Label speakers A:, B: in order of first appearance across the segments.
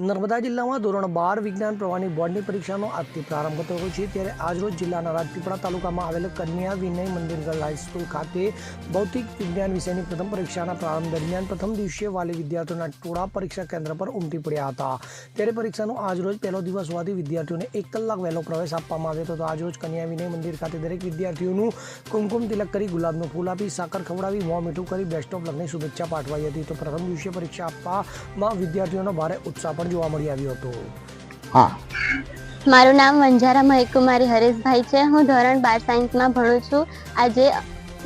A: નર્મદા જિલ્લામાં ધોરણ 12 વિજ્ઞાન પ્રવાહની બોર્ડની પરીક્ષાનો આજથી પ્રારંભ થયો છે ત્યારે આજરોજ જિલ્લાના રાજપીપળા તાલુકામાં આવેલ કન્યા વિનય મંદિર ગર્લ હાઈસ્કૂલ ખાતે ભૌતિક વિજ્ઞાન વિષયની પ્રથમ પરીક્ષાના પ્રારંભ દરમિયાન પ્રથમ દિવસે વાલી વિદ્યાર્થીઓના ટોળા પરીક્ષા કેન્દ્ર પર ઉમટી પડ્યા હતા। ત્યારે પરીક્ષાનો આજરોજ પહેલો દિવસ હોવાથી વિદ્યાર્થીઓને 1 કલાક વહેલો પ્રવેશ આપવામાં આવ્યો હતો। આજરોજ કન્યા વિનય મંદિર ખાતે દરેક વિદ્યાર્થીઓનું કુમકુમ તિલક કરી, ગુલાબનું ફૂલ આપી, સાકર ખવડાવી, મોં મીઠું કરી બેસ્ટ ઓફ લકની શુભેચ્છા પાઠવાઈ હતી। તો પ્રથમ દિવસે પરીક્ષા આપવામાં વિદ્યાર્થીઓનો ભારે ઉત્સાહ પણ જોવા મળી આવ્યો હતો।
B: મારું નામ વંજારા મહેકકુમારી હરેશભાઈ છે। હું ધોરણ 12 સાયન્સમાં ભણું છું। આજે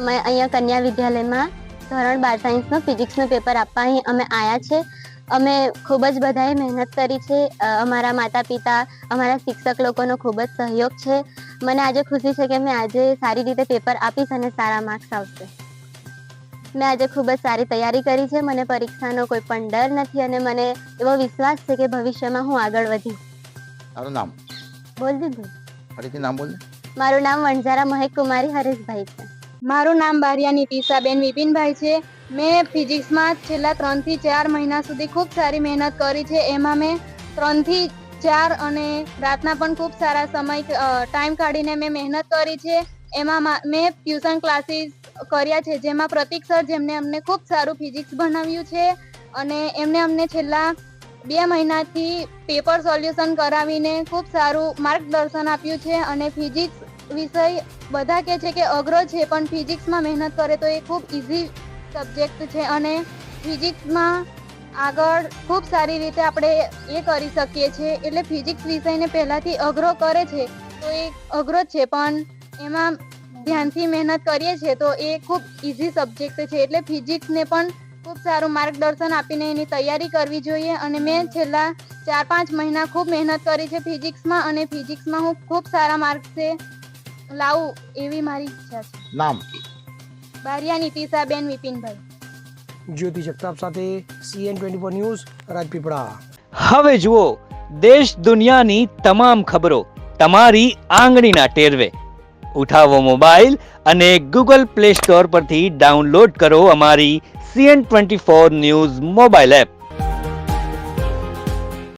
B: મેં અહીંયા કન્યા વિદ્યાલયમાં ધોરણ 12 સાયન્સનું ફિઝિક્સનું પેપર આપવા અહીં અમે આવ્યા છે। અમે ખૂબ જ બધાએ મહેનત કરી છે। અમારા માતા પિતા, અમારા શિક્ષક લોકોનો ખૂબ જ સહયોગ છે। મને આજે ખુશી છે કે મેં આજે સારી રીતે પેપર આપીશ અને સારા માર્ક્સ આવશે। મેં આજે ખૂબ જ સારી તૈયારી કરી છે। મને પરીક્ષાનો કોઈ પણ ડર નથી અને મને એવો વિશ્વાસ છે કે ભવિષ્યમાં હું આગળ વધીશ।
C: તારું નામ
B: બોલ દીધું?
C: ફરીથી નામ બોલ.
B: મારું નામ વણઝારા મહેકકુમારી હરેશભાઈ છે।
D: મારું નામ બારિયા નીતિશાબેન વિપિનભાઈ છે। મેં ફિઝિક્સમાં છેલ્લા 3 થી 4 મહિના સુધી ખૂબ સારી મહેનત કરી છે। એમાં મેં 3 થી 4 અને રાતના પણ ખૂબ સારા સમય ટાઈમ કાઢીને મેં મહેનત કરી છે। એમાં મેં ટ્યુશન ક્લાસીસ કર્યા છે, જેમાં પ્રતિક સર જેમને અમને ખૂબ સારું ફિઝિક્સ ભણાવ્યું છે અને એમને અમને છેલ્લા 2 મહિનાથી પેપર સોલ્યુશન કરાવીને ખૂબ સારું માર્ગદર્શન આપ્યું છે। અને ફિઝિક્સ વિષય બધા કહે છે કે અઘરો છે, પણ ફિઝિક્સમાં મહેનત કરે તો એ ખૂબ ઇઝી સબ્જેક્ટ છે અને ફિઝિક્સમાં આગળ ખૂબ સારી રીતે આપણે એ કરી શકીએ છીએ। એટલે ફિઝિક્સ વિષયને પહેલાંથી અઘરો કરે છે તો એ અઘરો જ છે, પણ એમાં ધ્યાનથી મહેનત કરીએ છીએ તો એ ખૂબ ઇઝી સબ્જેક્ટ છે। એટલે ફિઝિક્સને પણ ખૂબ સારું માર્ગદર્શન આપીને એની તૈયારી કરવી જોઈએ। અને મેં છેલ્લા 4-5 મહિના ખૂબ મહેનત કરી છે ફિઝિક્સમાં અને ફિઝિક્સમાં હું ખૂબ સારા માર્ક્સે લાવું એવી મારી ઈચ્છા છે।
C: નામ
D: બારિયા નીતિશાબેન વિપિનભાઈ।
A: જ્યોતિ જગતાપ સાથે CN24 ન્યૂઝ રાજપીપળા।
E: હવે જુઓ દેશ દુનિયાની તમામ ખબરો તમારી આંગળીના ટેરવે। ઉઠાવો મોબાઈલ અને Google Play Store પરથી ડાઉનલોડ કરો અમારી CN24 ન્યૂઝ મોબાઈલ એપ।